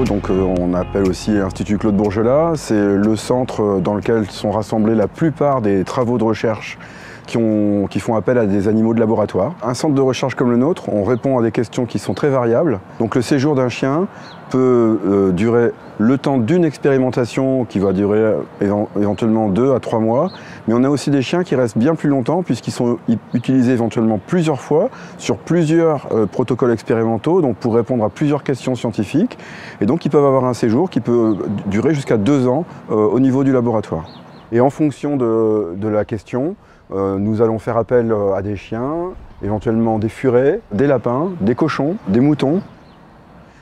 donc on appelle aussi Institut Claude Bourgelat. C'est le centre dans lequel sont rassemblés la plupart des travaux de recherche qui font appel à des animaux de laboratoire. Un centre de recherche comme le nôtre, on répond à des questions qui sont très variables. Donc le séjour d'un chien peut durer le temps d'une expérimentation qui va durer éventuellement 2 à 3 mois. Mais on a aussi des chiens qui restent bien plus longtemps puisqu'ils sont utilisés éventuellement plusieurs fois sur plusieurs protocoles expérimentaux, donc pour répondre à plusieurs questions scientifiques. Et donc ils peuvent avoir un séjour qui peut durer jusqu'à 2 ans au niveau du laboratoire. Et en fonction de la question, nous allons faire appel à des chiens, éventuellement des furets, des lapins, des cochons, des moutons.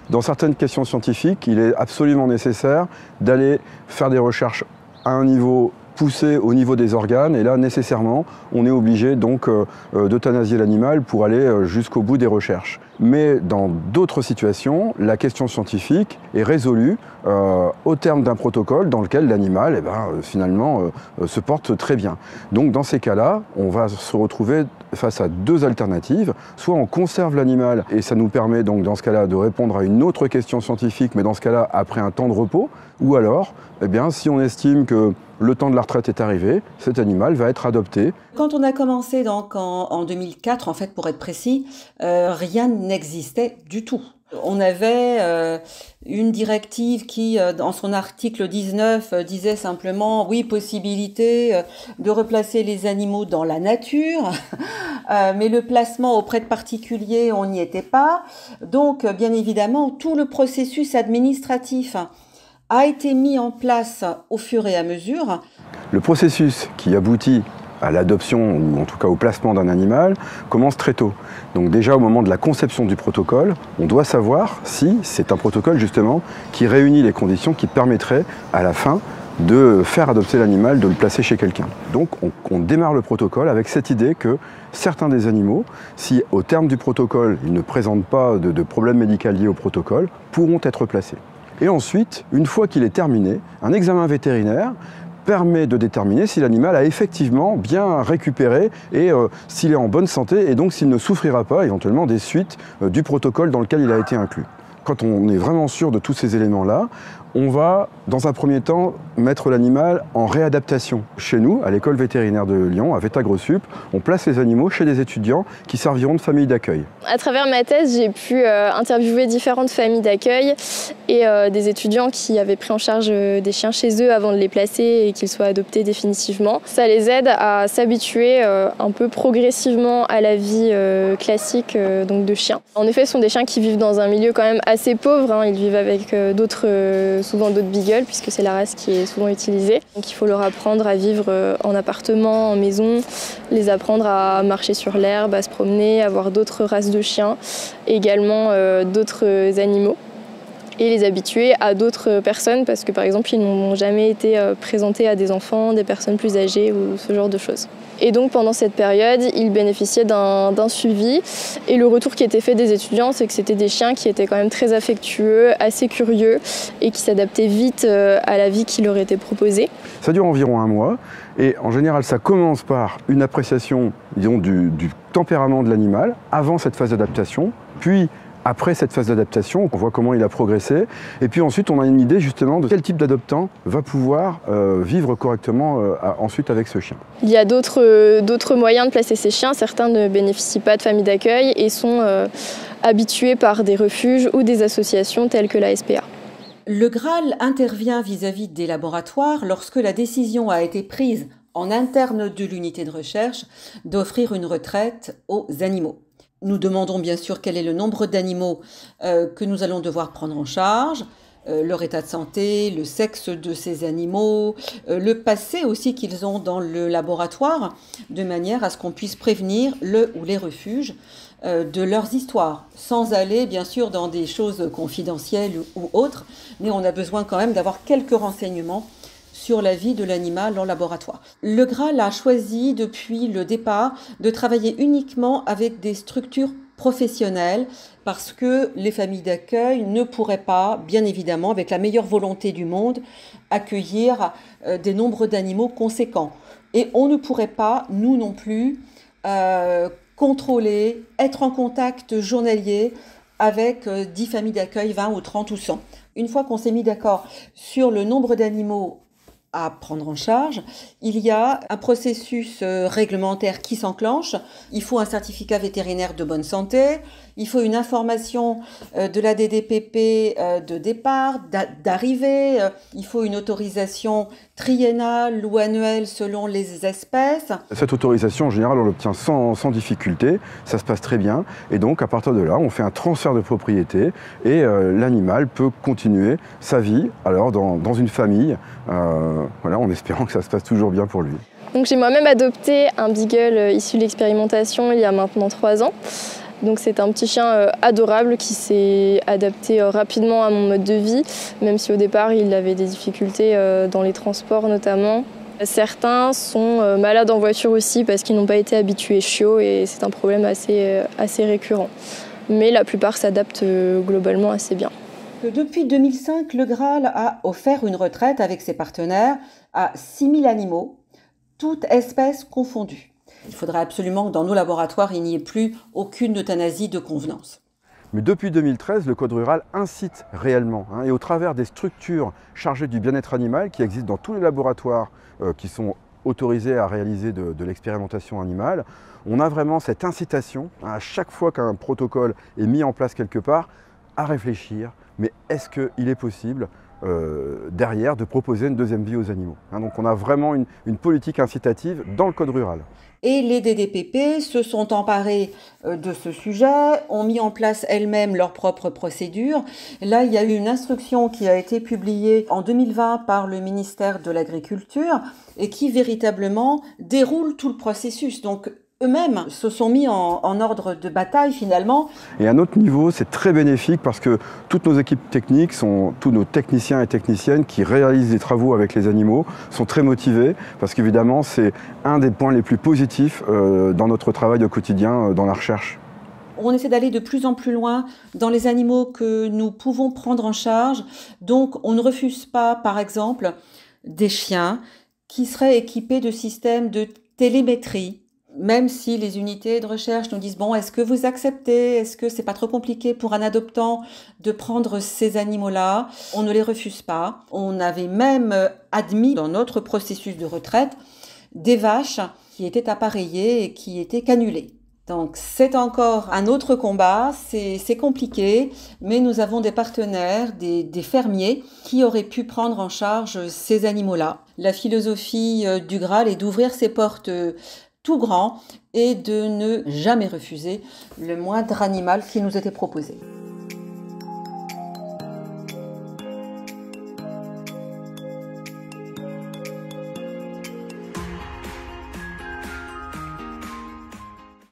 Dans certaines questions scientifiques, il est absolument nécessaire d'aller faire des recherches à un niveau poussé au niveau des organes, et là nécessairement on est obligé donc d'euthanasier l'animal pour aller jusqu'au bout des recherches. Mais dans d'autres situations, la question scientifique est résolue au terme d'un protocole dans lequel l'animal finalement se porte très bien. Donc dans ces cas-là, on va se retrouver face à 2 alternatives. Soit on conserve l'animal et ça nous permet donc dans ce cas-là de répondre à une autre question scientifique, mais dans ce cas-là après un temps de repos, ou alors si on estime que le temps de la retraite est arrivé, cet animal va être adopté. Quand on a commencé donc en 2004, en fait pour être précis, rien n'existait du tout. On avait une directive qui, dans son article 19, disait simplement, oui, possibilité de replacer les animaux dans la nature, mais le placement auprès de particuliers, on n'y était pas. Donc, bien évidemment, tout le processus administratif a été mis en place au fur et à mesure. Le processus qui aboutit à l'adoption, ou en tout cas au placement d'un animal, commence très tôt. Donc déjà au moment de la conception du protocole, on doit savoir si c'est un protocole justement qui réunit les conditions qui permettraient à la fin de faire adopter l'animal, de le placer chez quelqu'un. Donc on démarre le protocole avec cette idée que certains des animaux, si au terme du protocole ils ne présentent pas de problème médical lié au protocole, pourront être placés. Et ensuite, une fois qu'il est terminé, un examen vétérinaire permet de déterminer si l'animal a effectivement bien récupéré et s'il est en bonne santé et donc s'il ne souffrira pas éventuellement des suites du protocole dans lequel il a été inclus. Quand on est vraiment sûr de tous ces éléments-là, on va, dans un premier temps, mettre l'animal en réadaptation. Chez nous, à l'école vétérinaire de Lyon, à VétaGrosSup, on place les animaux chez des étudiants qui serviront de famille d'accueil. À travers ma thèse, j'ai pu interviewer différentes familles d'accueil et des étudiants qui avaient pris en charge des chiens chez eux avant de les placer et qu'ils soient adoptés définitivement. Ça les aide à s'habituer un peu progressivement à la vie classique donc de chiens. En effet, ce sont des chiens qui vivent dans un milieu quand même assez pauvre, hein. Ils vivent avec souvent d'autres beagles puisque c'est la race qui est souvent utilisée. Donc il faut leur apprendre à vivre en appartement, en maison, les apprendre à marcher sur l'herbe, à se promener, à voir d'autres races de chiens, et également d'autres animaux, et les habituer à d'autres personnes parce que par exemple ils n'ont jamais été présentés à des enfants, des personnes plus âgées ou ce genre de choses. Et donc pendant cette période, ils bénéficiaient d'un suivi et le retour qui était fait des étudiants, c'est que c'était des chiens qui étaient quand même très affectueux, assez curieux et qui s'adaptaient vite à la vie qui leur était proposée. Ça dure environ 1 mois et en général ça commence par une appréciation disons, du tempérament de l'animal avant cette phase d'adaptation, puis après cette phase d'adaptation, on voit comment il a progressé. Et puis ensuite, on a une idée justement de quel type d'adoptant va pouvoir vivre correctement ensuite avec ce chien. Il y a d'autres moyens de placer ces chiens. Certains ne bénéficient pas de famille d'accueil et sont habitués par des refuges ou des associations telles que la SPA. Le Graal intervient vis-à-vis des laboratoires lorsque la décision a été prise en interne de l'unité de recherche d'offrir une retraite aux animaux. Nous demandons bien sûr quel est le nombre d'animaux que nous allons devoir prendre en charge, leur état de santé, le sexe de ces animaux, le passé aussi qu'ils ont dans le laboratoire, de manière à ce qu'on puisse prévenir le ou les refuges de leurs histoires, sans aller bien sûr dans des choses confidentielles ou autres, mais on a besoin quand même d'avoir quelques renseignements sur la vie de l'animal en laboratoire. Le Graal a choisi depuis le départ de travailler uniquement avec des structures professionnelles parce que les familles d'accueil ne pourraient pas, bien évidemment, avec la meilleure volonté du monde, accueillir des nombres d'animaux conséquents. Et on ne pourrait pas, nous non plus, contrôler, être en contact journalier avec 10 familles d'accueil, 20 ou 30 ou 100. Une fois qu'on s'est mis d'accord sur le nombre d'animaux à prendre en charge, il y a un processus réglementaire qui s'enclenche. Il faut un certificat vétérinaire de bonne santé, il faut une information de la DDPP de départ, d'arrivée, il faut une autorisation triennale ou annuelle selon les espèces. Cette autorisation, en général, on l'obtient sans difficulté, ça se passe très bien, et donc à partir de là, on fait un transfert de propriété et l'animal peut continuer sa vie alors dans une famille, voilà, en espérant que ça se passe toujours bien pour lui. Donc j'ai moi-même adopté un beagle issu de l'expérimentation il y a maintenant 3 ans. Donc c'est un petit chien adorable qui s'est adapté rapidement à mon mode de vie, même si au départ il avait des difficultés dans les transports notamment. Certains sont malades en voiture aussi parce qu'ils n'ont pas été habitués chiots et c'est un problème assez récurrent. Mais la plupart s'adaptent globalement assez bien. Depuis 2005, le Graal a offert une retraite avec ses partenaires à 6000 animaux, toutes espèces confondues. Il faudrait absolument que dans nos laboratoires, il n'y ait plus aucune euthanasie de convenance. Mais depuis 2013, le Code rural incite réellement, et au travers des structures chargées du bien-être animal qui existent dans tous les laboratoires qui sont autorisés à réaliser de l'expérimentation animale, on a vraiment cette incitation, à chaque fois qu'un protocole est mis en place quelque part, à réfléchir, mais est-ce qu'il est possible derrière de proposer une deuxième vie aux animaux. Donc on a vraiment une politique incitative dans le Code rural. Et les DDPP se sont emparés de ce sujet, ont mis en place elles-mêmes leurs propres procédures. Là, il y a eu une instruction qui a été publiée en 2020 par le ministère de l'Agriculture et qui véritablement déroule tout le processus. Donc, eux-mêmes se sont mis en ordre de bataille finalement. Et à un autre niveau, c'est très bénéfique parce que toutes nos équipes techniques, tous nos techniciens et techniciennes qui réalisent des travaux avec les animaux sont très motivés parce qu'évidemment c'est un des points les plus positifs dans notre travail au quotidien dans la recherche. On essaie d'aller de plus en plus loin dans les animaux que nous pouvons prendre en charge. Donc on ne refuse pas par exemple des chiens qui seraient équipés de systèmes de télémétrie. Même si les unités de recherche nous disent « Bon, est-ce que vous acceptez? Est-ce que c'est pas trop compliqué pour un adoptant de prendre ces animaux-là » On ne les refuse pas. On avait même admis dans notre processus de retraite des vaches qui étaient appareillées et qui étaient cannulées. Donc c'est encore un autre combat, c'est compliqué, mais nous avons des partenaires, des fermiers qui auraient pu prendre en charge ces animaux-là. La philosophie du Graal est d'ouvrir ses portes tout grand et de ne jamais refuser le moindre animal qui nous était proposé.